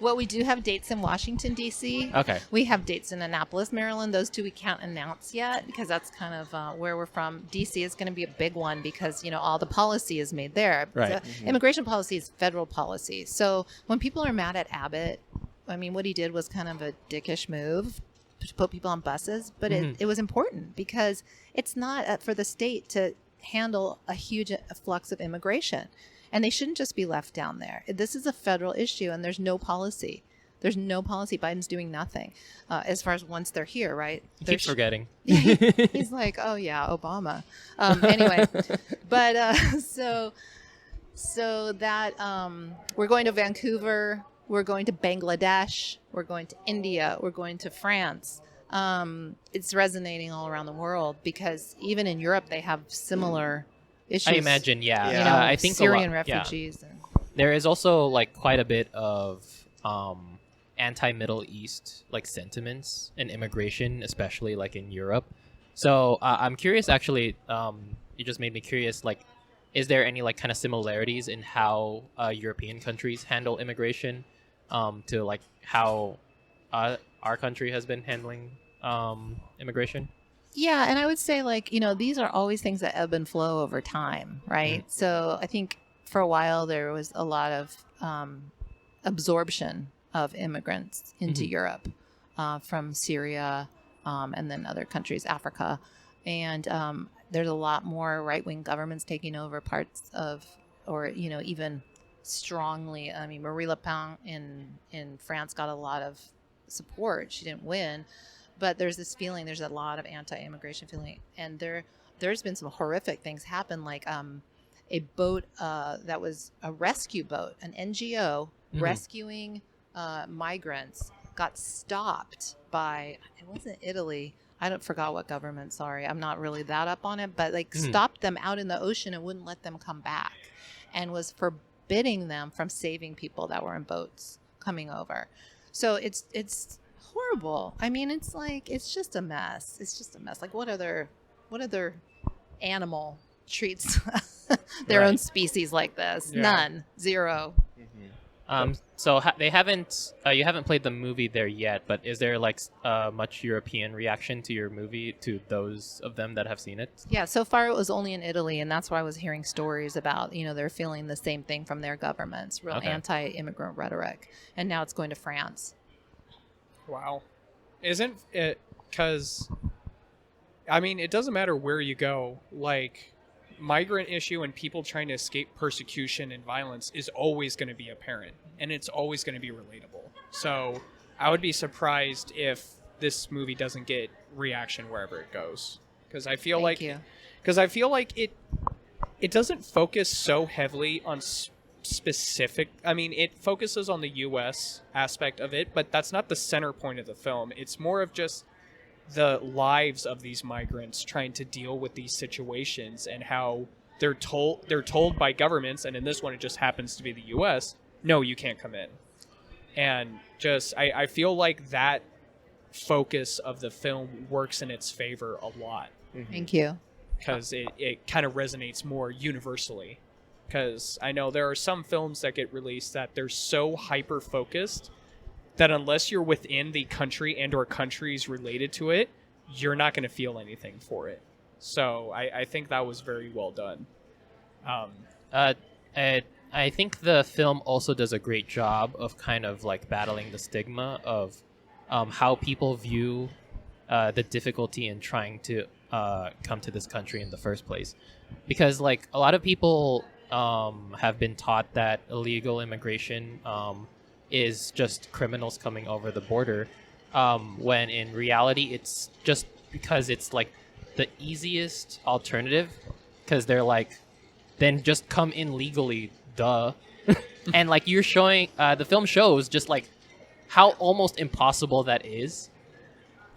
Well, we do have dates in Washington, D.C. Okay. We have dates in Annapolis, Maryland. Those two we can't announce yet because that's kind of where we're from. D.C. is going to be a big one because, all the policy is made there. Right. So immigration policy is federal policy. So when people are mad at Abbott, I mean, what he did was kind of a dickish move to put people on buses, but it was important because it's not for the state to handle a huge flux of immigration, and they shouldn't just be left down there. This is a federal issue, and there's no policy. Biden's doing nothing as far as once they're here, right? He keeps forgetting. He's like, oh yeah, Obama. Anyway, but so that we're going to Vancouver, we're going to Bangladesh, we're going to India, we're going to France. It's resonating all around the world because even in Europe they have similar issues. I imagine, yeah. Yeah. I think Syrian a lot, refugees. Yeah. There is also like quite a bit of anti-Middle East like sentiments and immigration, especially like in Europe. So I'm curious, actually. You just made me curious. Like, is there any like kind of similarities in how European countries handle immigration to like how our country has been handling immigration? Yeah, and I would say these are always things that ebb and flow over time, right? So I think for a while there was a lot of absorption of immigrants into Europe from Syria and then other countries, Africa. And there's a lot more right-wing governments taking over parts of, or, even strongly. I mean, Marie Le Pen in France got a lot of support. She didn't win, but there's this feeling, there's a lot of anti-immigration feeling. And there's been some horrific things happen, like a boat that was a rescue boat, an NGO rescuing migrants, got stopped by, it wasn't Italy, I don't forgot what government, sorry, I'm not really that up on it, but stopped them out in the ocean and wouldn't let them come back and was forbidding them from saving people that were in boats coming over. So it's horrible. I mean, it's just a mess. It's just a mess. Like what other animal treats their own species like this? Yeah. None. Zero. So they haven't you haven't played the movie there yet, but is there like much European reaction to your movie, to those of them that have seen it? Yeah, so far it was only in Italy, and that's why I was hearing stories about, they're feeling the same thing from their governments, real anti-immigrant rhetoric, and now it's going to France. Wow. Isn't it, because, I mean, it doesn't matter where you go, like, migrant issue and people trying to escape persecution and violence is always going to be apparent, and it's always going to be relatable. So I would be surprised if this movie doesn't get reaction wherever it goes, because I feel like it doesn't focus so heavily on specific. I mean, it focuses on the U.S. aspect of it, but that's not the center point of the film. It's more of just the lives of these migrants trying to deal with these situations and how they're told by governments, and in this one it just happens to be the US, no, you can't come in. And just I feel like that focus of the film works in its favor a lot. Thank you. Because it kind of resonates more universally. Because I know there are some films that get released that they're so hyper focused that unless you're within the country and or countries related to it, you're not going to feel anything for it. So I think that was very well done. I think the film also does a great job of kind of like battling the stigma of how people view the difficulty in trying to come to this country in the first place. Because like a lot of people have been taught that illegal immigration is just criminals coming over the border, when in reality it's just because it's like the easiest alternative, because they're like, then just come in legally, duh. And like you're showing, the film shows just like how almost impossible that is.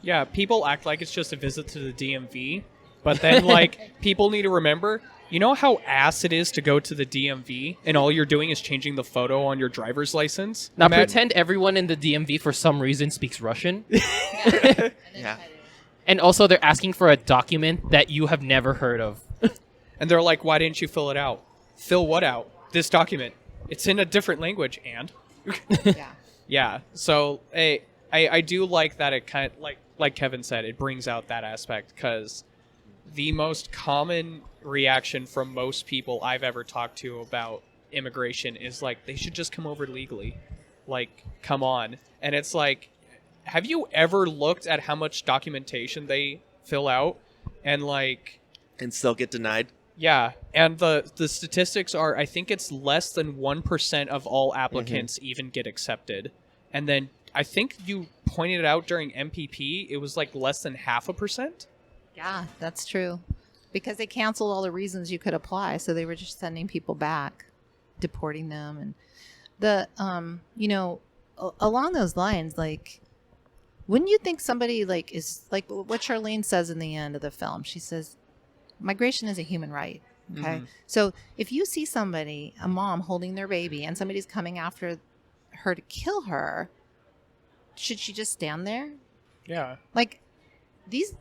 Yeah, people act like it's just a visit to the DMV, but then like people need to remember You know how ass it is to go to the DMV and all you're doing is changing the photo on your driver's license? Now pretend everyone in the DMV for some reason speaks Russian. Yeah. And also they're asking for a document that you have never heard of. And they're like, why didn't you fill it out? Fill what out? This document. It's in a different language, and? Yeah. Yeah. So I do like that it kind of, like Kevin said, it brings out that aspect, because the most common reaction from most people I've ever talked to about immigration is like, they should just come over legally. Like, come on. And it's like, have you ever looked at how much documentation they fill out? And like... And still get denied? Yeah, and the statistics are, I think it's less than 1% of all applicants even get accepted. And then I think you pointed it out during MPP, it was like less than 0.5%. Yeah, that's true. Because they canceled all the reasons you could apply, so they were just sending people back, deporting them. And the, along those lines, like, wouldn't you think somebody like is like what Charlene says in the end of the film? She says, migration is a human right. Okay. So if you see somebody, a mom holding their baby, and somebody's coming after her to kill her, should she just stand there? Yeah. Like, this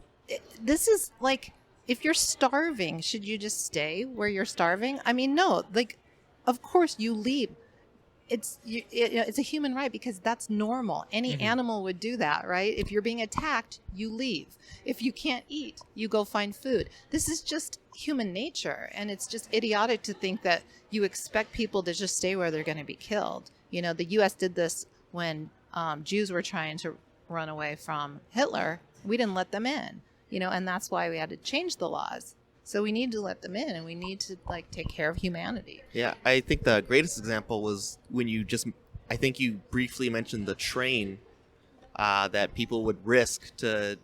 is like, if you're starving, should you just stay where you're starving? I mean, no, like, of course you leave. It's a human right, because that's normal. Any animal would do that, right? If you're being attacked, you leave. If you can't eat, you go find food. This is just human nature, and it's just idiotic to think that you expect people to just stay where they're going to be killed. You know, the U.S. did this when Jews were trying to run away from Hitler. We didn't let them in, and that's why we had to change the laws. So we need to let them in, and we need to like take care of humanity. Yeah, I think the greatest example was when I think you briefly mentioned the train that people would risk to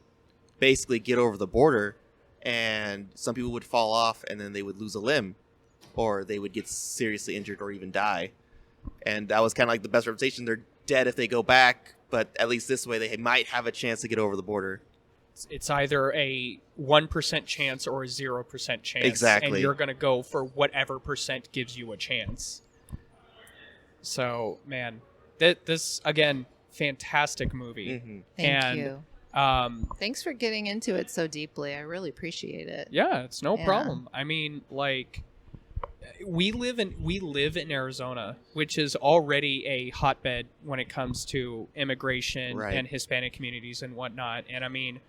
basically get over the border, and some people would fall off and then they would lose a limb, or they would get seriously injured or even die. And that was kind of like the best representation. They're dead if they go back, but at least this way they might have a chance to get over the border. It's either a 1% chance or a 0% chance. Exactly. And you're going to go for whatever percent gives you a chance. So, man, this, again, fantastic movie. Thank you. And Thanks for getting into it so deeply. I really appreciate it. yeah, it's no problem. I mean, like, we live in Arizona, which is already a hotbed when it comes to immigration and Hispanic communities and whatnot. And I mean,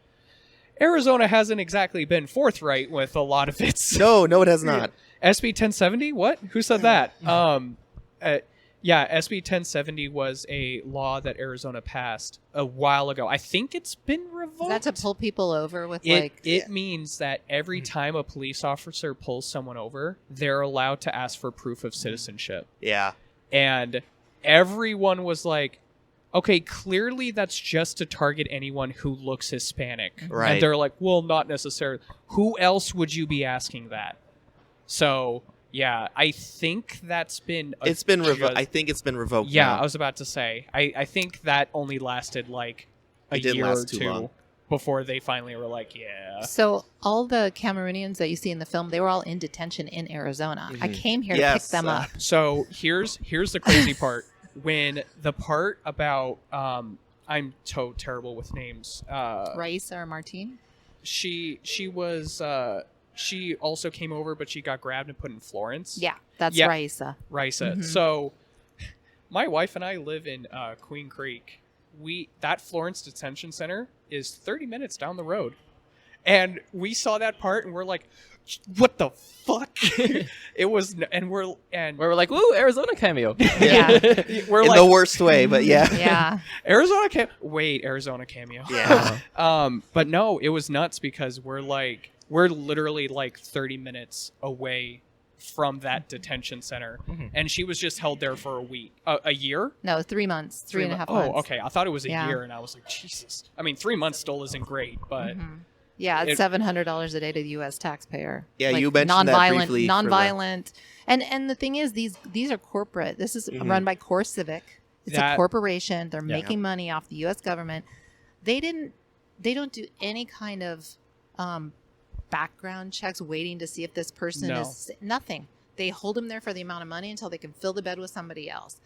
Arizona hasn't exactly been forthright with a lot of its... No, it has not. SB 1070? What? Who said that? Yeah, SB 1070 was a law that Arizona passed a while ago. I think it's been revoked. Is that to pull people over with It means that every time a police officer pulls someone over, they're allowed to ask for proof of citizenship. Yeah. And everyone was like, okay, clearly that's just to target anyone who looks Hispanic. Right. And they're like, well, not necessarily. Who else would you be asking that? So, yeah, I think that's been... It's been revoked. I think it's been revoked Yeah, now. I was about to say. I think that only lasted like a year or two before they finally were like, yeah. So all the Cameroonians that you see in the film, they were all in detention in Arizona. I came here to pick them up. So here's the crazy part. When the part about I'm so terrible with names. Raisa or Martine? She was she also came over, but she got grabbed and put in Florence. Yeah, that's Raisa. Raisa. So my wife and I live in Queen Creek. That Florence Detention Center is 30 minutes down the road. And we saw that part and we're like, what the fuck? It was, and we're like, woo, Arizona cameo. Yeah. We're in like, the worst way, but yeah. Yeah. Arizona cameo. Yeah. But no, it was nuts because we're literally like 30 minutes away from that detention center, and she was just held there for a week, a year. No, 3 months, 3.5 months. Oh, okay. I thought it was a year, and I was like, Jesus. I mean, 3 months still isn't great, but yeah, it's $700 a day to the U.S. taxpayer. Yeah, you mentioned that briefly. Nonviolent, and the thing is, these are corporate. This is run by Core Civic. It's a corporation. They're making money off the U.S. government. They don't do any kind of background checks waiting to see if this person No. is nothing. They hold them there for the amount of money until they can fill the bed with somebody else.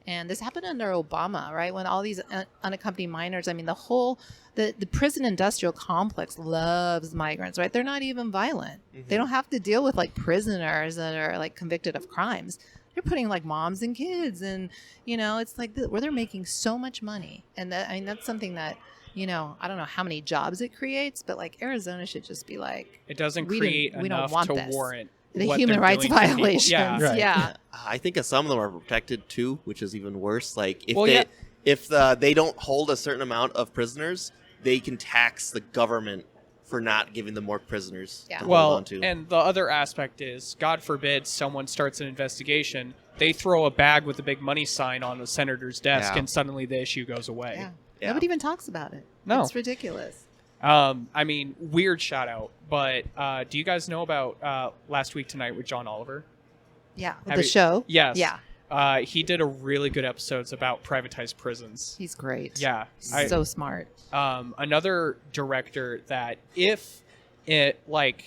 And this happened under Obama, right? When all these unaccompanied minors, I mean, the prison industrial complex loves migrants, right? They're not even violent. They don't have to deal with like prisoners that are like convicted of crimes. They're putting like moms and kids, and it's like where they're making so much money. And that's something that, I don't know how many jobs it creates, but like Arizona should just be like, It doesn't we create don't enough want to this. warrant the what human they're rights doing to people. violations. Yeah. Right. Yeah. I think some of them are protected too, which is even worse. Like if Well, they yeah. if they don't hold a certain amount of prisoners, they can tax the government for not giving them more prisoners Yeah. to hold Well, on to. and the other aspect is, God forbid someone starts an investigation, they throw a bag with a big money sign on the senator's desk, Yeah. and suddenly the issue goes away. Yeah. Yeah. Nobody even talks about it. No. It's ridiculous. I mean, weird shout out, but do you guys know about Last Week Tonight with John Oliver? Yeah. Have The you- show. Yes. Yeah. He did a really good episodes about privatized prisons. He's great. Yeah. So smart. Another director that if it like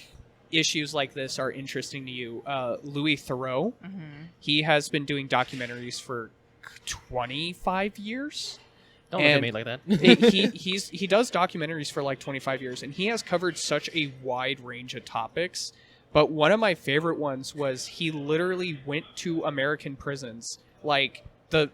issues like this are interesting to you, Louis Theroux. Mm-hmm. He has been doing documentaries for 25 years. Don't look at And me like that. He does documentaries for like 25 years, and he has covered such a wide range of topics. But one of my favorite ones was he literally went to American prisons, like the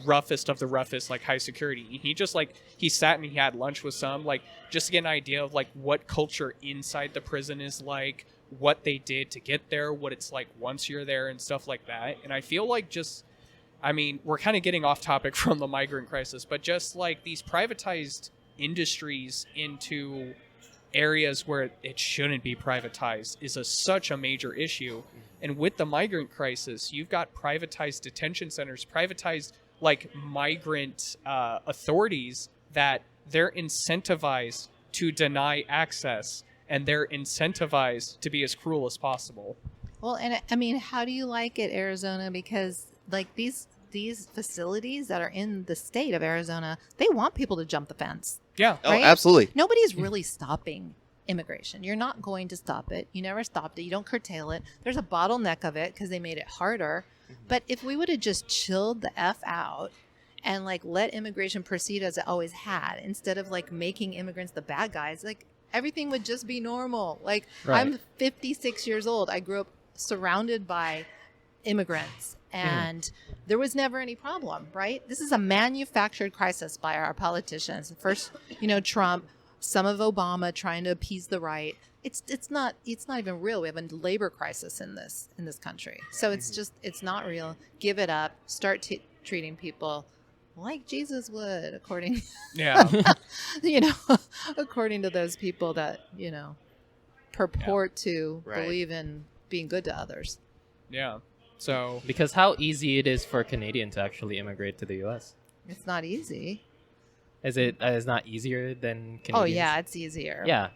roughest of the roughest, like high security. He just he sat and he had lunch with some, like just to get an idea of like what culture inside the prison is like, what they did to get there, what it's like once you're there, and stuff like that. And I feel like we're kind of getting off topic from the migrant crisis, but just like these privatized industries into areas where it shouldn't be privatized is such a major issue. And with the migrant crisis, you've got privatized detention centers, privatized like migrant authorities that they're incentivized to deny access, and they're incentivized to be as cruel as possible. Well, and I mean, how do you like it, Arizona? Because like these facilities that are in the state of Arizona, they want people to jump the fence. Yeah. Oh, right? absolutely. Nobody's really stopping immigration. You're not going to stop it. You never stopped it. You don't curtail it. There's a bottleneck of it because they made it harder. But if we would have just chilled the F out and like let immigration proceed as it always had, instead of like making immigrants the bad guys, like everything would just be normal. Like Right. I'm 56 years old. I grew up surrounded by immigrants and there was never any problem, right? This is a manufactured crisis by our politicians. First, Trump, some of Obama trying to appease the right. It's not even real. We have a labor crisis in this country. So it's not real. Give it up. Start treating people like Jesus would, according Yeah. according to those people that, purport to Right. believe in being good to others. Yeah. So Because how easy it is for a Canadian to actually immigrate to the U.S. It's not easy. Is it not easier than Canadians? Oh yeah, it's easier. Yeah.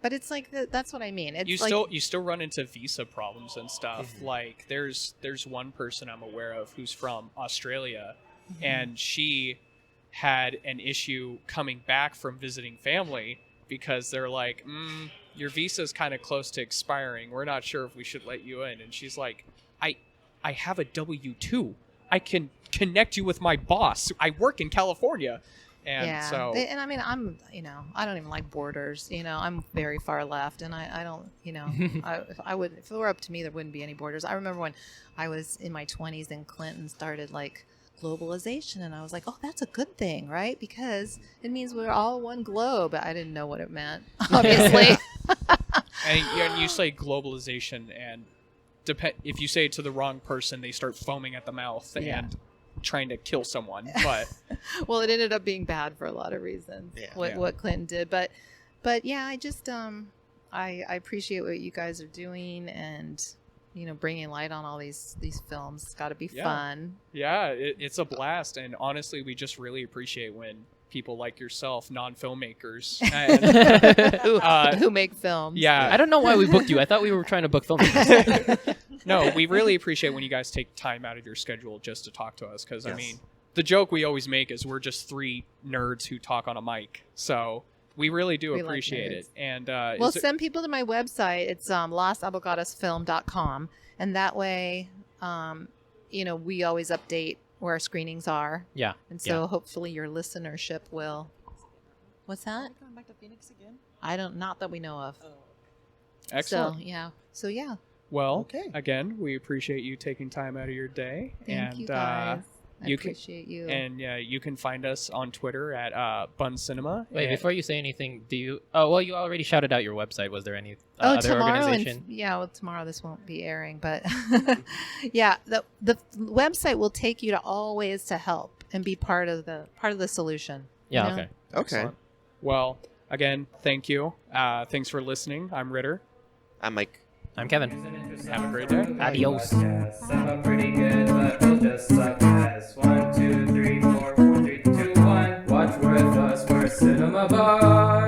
But it's like that's what I mean. It's you like, still run into visa problems and stuff. Like there's one person I'm aware of who's from Australia, and she had an issue coming back from visiting family because they're like, your visa's kind of close to expiring. We're not sure if we should let you in. And she's like, I have a W-2. I can connect you with my boss. I work in California. And yeah. so And I mean, I don't even like borders. I'm very far left, and I don't. If it were up to me, there wouldn't be any borders. I remember when I was in my 20s and Clinton started like globalization, and I was like, oh, that's a good thing, right? Because it means we're all one globe. I didn't know what it meant, obviously. and you say globalization, and if you say it to the wrong person, they start foaming at the mouth and trying to kill someone. But well, it ended up being bad for a lot of reasons. Yeah. What Clinton did, but yeah, I just I appreciate what you guys are doing, and bringing light on all these films. It's got to be fun. yeah, it's a blast. And honestly, we just really appreciate when people like yourself, non-filmmakers, and, Who make films? yeah, I don't know why we booked you. I thought we were trying to book filmmakers. no, we really appreciate when you guys take time out of your schedule just to talk to us. Because I Yes. mean, the joke we always make is we're just three nerds who talk on a mic. So we really do We like appreciate nerds. it. And Well, is it- send people to my website. It's lostavogadosfilm.com, and that way, we always update where our screenings are, Yeah. and so hopefully your listenership will. What's that? Coming back to Phoenix again? Not that we know of. excellent. So yeah. Well, Okay. again, we appreciate you taking time out of your day. Thank and, you guys. I you can- appreciate you. And you can find us on Twitter at Buns Cinema. Wait, And- before you say anything, do you? Oh, well, you already shouted out your website. Was there any other tomorrow organization? tomorrow this won't be airing, but yeah, the website will take you to all ways to help and be part of the solution. Yeah. know? Okay. Okay. Excellent. Well, again, thank you. Thanks for listening. I'm Ritter. I'm Mike. I'm Kevin. Have a great day. Adios. Podcast. Some are pretty good, but we'll just suck ass. 1, 2, 3, 4, 4, 3, 2, 1. Watch with us, we're Cinema Buns.